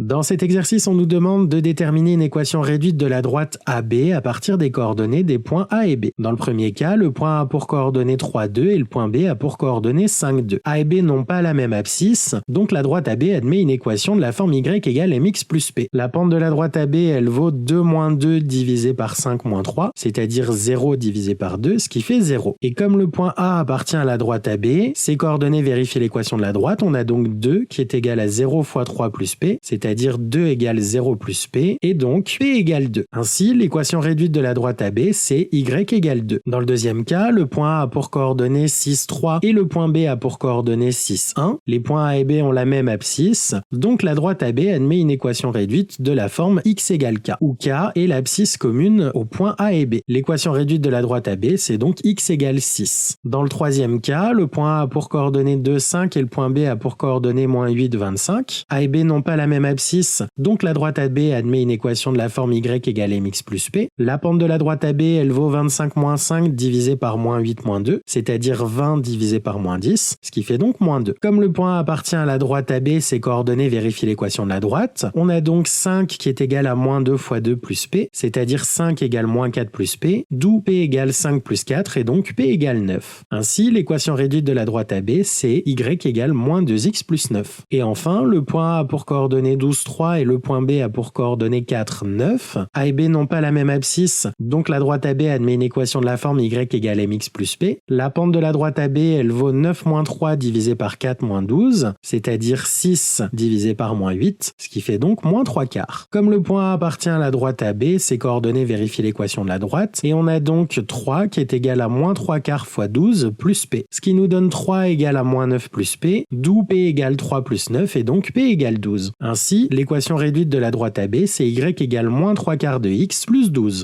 Dans cet exercice, on nous demande de déterminer une équation réduite de la droite AB à partir des coordonnées des points A et B. Dans le premier cas, le point A a pour coordonnées 3, 2 et le point B a pour coordonnées 5, 2. A et B n'ont pas la même abscisse, donc la droite AB admet une équation de la forme y égale mx plus p. La pente de la droite AB, elle vaut 2 moins 2 divisé par 5 moins 3, c'est-à-dire 0 divisé par 2, ce qui fait 0. Et comme le point A appartient à la droite AB, ses coordonnées vérifient l'équation de la droite, on a donc 2 qui est égal à 0 fois 3 plus p, c'est-à-dire 2 égale 0 plus p, et donc p égale 2. Ainsi, l'équation réduite de la droite AB, c'est y égale 2. Dans le deuxième cas, le point A a pour coordonnées 6, 3 et le point B a pour coordonnées 6, 1. Les points A et B ont la même abscisse, donc la droite AB admet une équation réduite de la forme x égale k, où k est l'abscisse commune aux points A et B. L'équation réduite de la droite AB, c'est donc x égale 6. Dans le troisième cas, le point A a pour coordonnées 2, 5 et le point B a pour coordonnées moins 8, 25. A et B n'ont pas la même abscisse, donc la droite AB admet une équation de la forme y égale mx plus p. La pente de la droite AB, elle vaut 25 moins 5 divisé par moins 8 moins 2, c'est-à-dire 20 divisé par moins 10, ce qui fait donc moins 2. Comme le point A appartient à la droite AB, ses coordonnées vérifient l'équation de la droite. On a donc 5 qui est égal à moins 2 fois 2 plus p, c'est-à-dire 5 égale moins 4 plus p, d'où p égale 5 plus 4 et donc p égale 9. Ainsi, l'équation réduite de la droite AB, c'est y égale moins 2x plus 9. Et enfin, le point A a pour coordonnées 12, 3 et le point B a pour coordonnées 4, 9. A et B n'ont pas la même abscisse, donc la droite AB admet une équation de la forme y égale mx plus p. La pente de la droite AB, elle vaut 9 moins 3 divisé par 4 moins 12, c'est-à-dire 6 divisé par moins 8, ce qui fait donc moins 3 quarts. Comme le point A appartient à la droite AB, ses coordonnées vérifient l'équation de la droite, et on a donc 3 qui est égal à moins 3 quarts fois 12 plus p, ce qui nous donne 3 égale à moins 9 plus p, d'où p égale 3 plus 9 et donc p égale 12. Ainsi, l'équation réduite de la droite AB, c'est y égale moins 3 quarts de x plus 12.